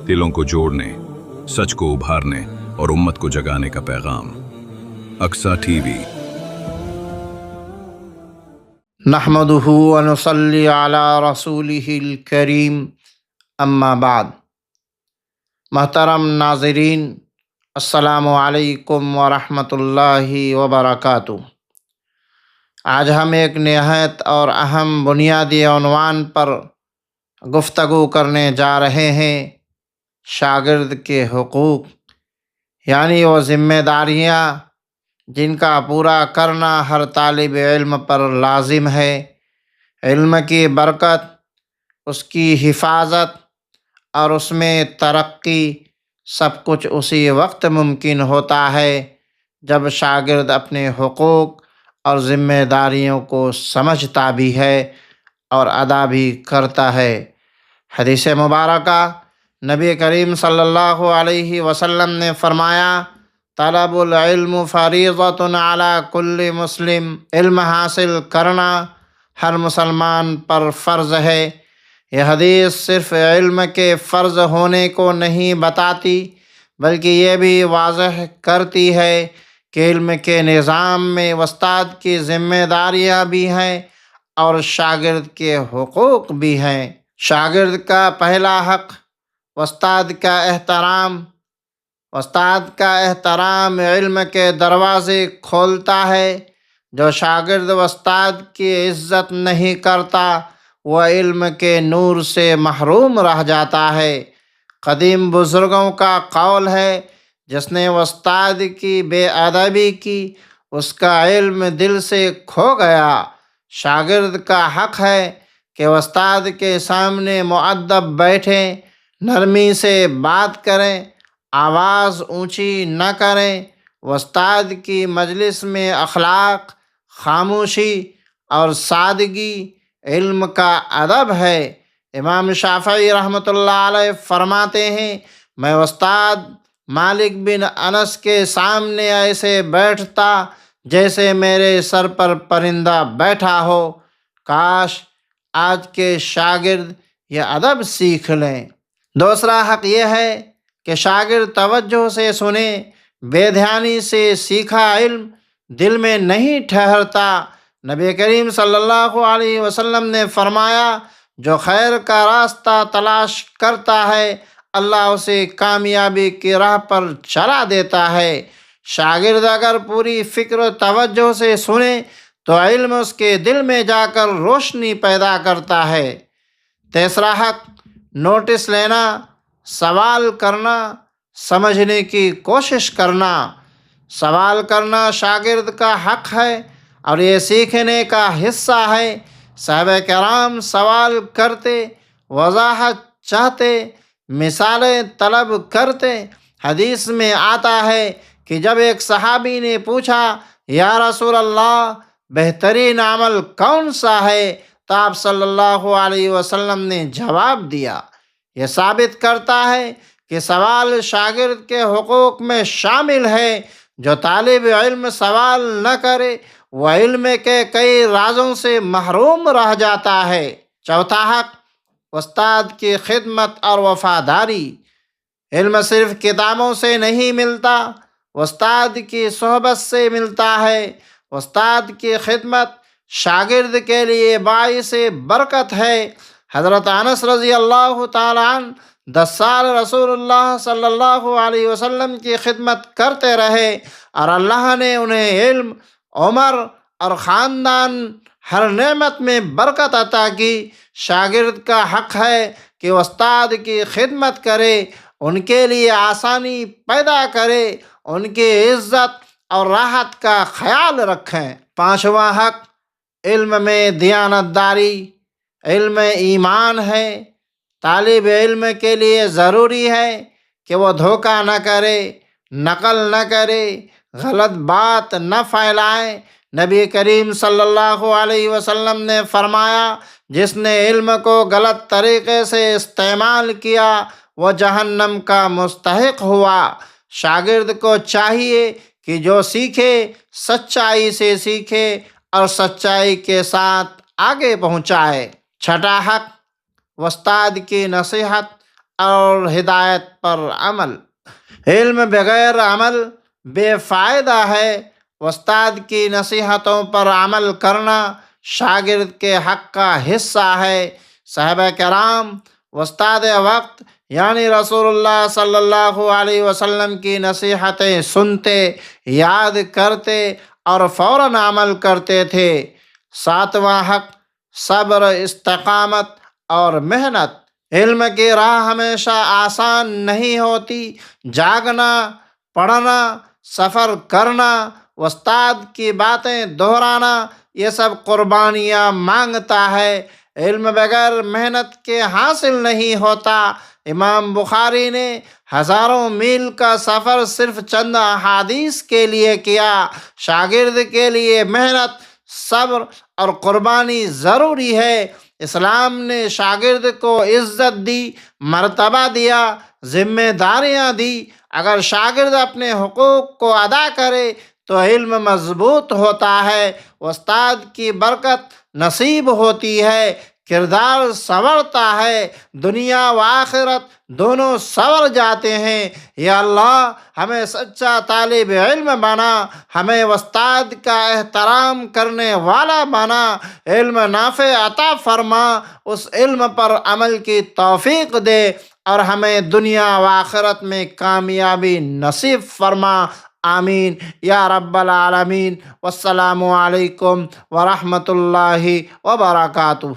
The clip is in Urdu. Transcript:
دلوں کو جوڑنے، سچ کو ابھارنے اور امت کو جگانے کا پیغام۔ Aqsa T V. نحمدہ ونصلی علی رسولہ الکریم، اما بعد۔ محترم ناظرین، السلام علیکم ورحمۃ اللہ وبرکاتہ۔ آج ہم ایک نہایت اور اہم بنیادی عنوان پر گفتگو کرنے جا رہے ہیں، شاگرد کے حقوق، یعنی وہ ذمہ داریاں جن کا پورا کرنا ہر طالب علم پر لازم ہے۔ علم کی برکت، اس کی حفاظت اور اس میں ترقی سب کچھ اسی وقت ممکن ہوتا ہے جب شاگرد اپنے حقوق اور ذمہ داریوں کو سمجھتا بھی ہے اور ادا بھی کرتا ہے۔ حدیث مبارکہ نبی کریم صلی اللہ علیہ وسلم نے فرمایا، طلب العلم فریضۃ علی کل مسلم۔ علم حاصل کرنا ہر مسلمان پر فرض ہے۔ یہ حدیث صرف علم کے فرض ہونے کو نہیں بتاتی، بلکہ یہ بھی واضح کرتی ہے کہ علم کے نظام میں استاد کی ذمہ داریاں بھی ہیں اور شاگرد کے حقوق بھی ہیں۔ شاگرد کا پہلا حق استاد کا احترام۔ استاد کا احترام علم کے دروازے کھولتا ہے۔ جو شاگرد استاد کی عزت نہیں کرتا، وہ علم کے نور سے محروم رہ جاتا ہے۔ قدیم بزرگوں کا قول ہے، جس نے استاد کی بے ادبی کی، اس کا علم دل سے کھو گیا۔ شاگرد کا حق ہے کہ استاد کے سامنے مؤدب بیٹھیں، نرمی سے بات کریں، آواز اونچی نہ کریں۔ استاد کی مجلس میں اخلاق، خاموشی اور سادگی علم کا ادب ہے۔ امام شافعی رحمۃ اللہ علیہ فرماتے ہیں، میں استاد مالک بن انس کے سامنے ایسے بیٹھتا جیسے میرے سر پر پرندہ بیٹھا ہو۔ کاش آج کے شاگرد یہ ادب سیکھ لیں۔ دوسرا حق یہ ہے کہ شاگرد توجہ سے سنے۔ بے دھیانی سے سیکھا علم دل میں نہیں ٹھہرتا۔ نبی کریم صلی اللہ علیہ وسلم نے فرمایا، جو خیر کا راستہ تلاش کرتا ہے، اللہ اسے کامیابی کی راہ پر چلا دیتا ہے۔ شاگرد اگر پوری فکر و توجہ سے سنے تو علم اس کے دل میں جا کر روشنی پیدا کرتا ہے۔ تیسرا حق نوٹس لینا، سوال کرنا، سمجھنے کی کوشش کرنا۔ سوال کرنا شاگرد کا حق ہے اور یہ سیکھنے کا حصہ ہے۔ صحابہ کرام سوال کرتے، وضاحت چاہتے، مثالیں طلب کرتے۔ حدیث میں آتا ہے کہ جب ایک صحابی نے پوچھا، یا رسول اللہ، بہترین عمل کون سا ہے؟ تو آپ صلی اللہ علیہ وسلم نے جواب دیا۔ یہ ثابت کرتا ہے کہ سوال شاگرد کے حقوق میں شامل ہے۔ جو طالب علم سوال نہ کرے، وہ علم کے کئی رازوں سے محروم رہ جاتا ہے۔ چوتھا حق استاد کی خدمت اور وفاداری۔ علم صرف کتابوں سے نہیں ملتا، استاد کی صحبت سے ملتا ہے۔ استاد کی خدمت شاگرد کے لیے باعث برکت ہے۔ حضرت انس رضی اللہ تعالیٰ عنہ 10 سال رسول اللہ صلی اللہ علیہ وسلم کی خدمت کرتے رہے اور اللہ نے انہیں علم، عمر اور خاندان ہر نعمت میں برکت عطا کی۔ شاگرد کا حق ہے کہ استاد کی خدمت کرے، ان کے لیے آسانی پیدا کرے، ان کی عزت اور راحت کا خیال رکھیں۔ پانچواں حق علم میں دیانت داری۔ علم ایمان ہے۔ طالب علم کے لیے ضروری ہے کہ وہ دھوکہ نہ کرے، نقل نہ کرے، غلط بات نہ پھیلائے۔ نبی کریم صلی اللہ علیہ وسلم نے فرمایا، جس نے علم کو غلط طریقے سے استعمال کیا، وہ جہنم کا مستحق ہوا۔ شاگرد کو چاہیے کہ جو سیکھے سچائی سے سیکھے اور سچائی کے ساتھ آگے پہنچائے۔ چھٹا حق استاد کی نصیحت اور ہدایت پر عمل۔ علم بغیر عمل بے فائدہ ہے۔ استاد کی نصیحتوں پر عمل کرنا شاگرد کے حق کا حصہ ہے۔ صحابہ کرام استاد وقت یعنی رسول اللہ صلی اللہ علیہ وسلم کی نصیحتیں سنتے، یاد کرتے اور فوراً عمل کرتے تھے۔ ساتواں حق صبر، استقامت اور محنت۔ علم کی راہ ہمیشہ آسان نہیں ہوتی۔ جاگنا، پڑھنا، سفر کرنا، استاد کی باتیں دہرانا، یہ سب قربانیاں مانگتا ہے۔ علم بغیر محنت کے حاصل نہیں ہوتا۔ امام بخاری نے ہزاروں میل کا سفر صرف چند احادیث کے لیے کیا۔ شاگرد کے لیے محنت، صبر اور قربانی ضروری ہے۔ اسلام نے شاگرد کو عزت دی، مرتبہ دیا، ذمہ داریاں دی۔ اگر شاگرد اپنے حقوق کو ادا کرے تو علم مضبوط ہوتا ہے، استاد کی برکت نصیب ہوتی ہے، کردار سنورتا ہے، دنیا و آخرت دونوں سنور جاتے ہیں۔ یا اللہ ہمیں سچا طالب علم بنا، ہمیں استاد کا احترام کرنے والا بنا، علم نافع عطا فرما، اس علم پر عمل کی توفیق دے اور ہمیں دنیا و آخرت میں کامیابی نصیب فرما۔ آمین یا رب العالمین۔ والسلام علیکم ورحمۃ اللہ وبرکاتہ۔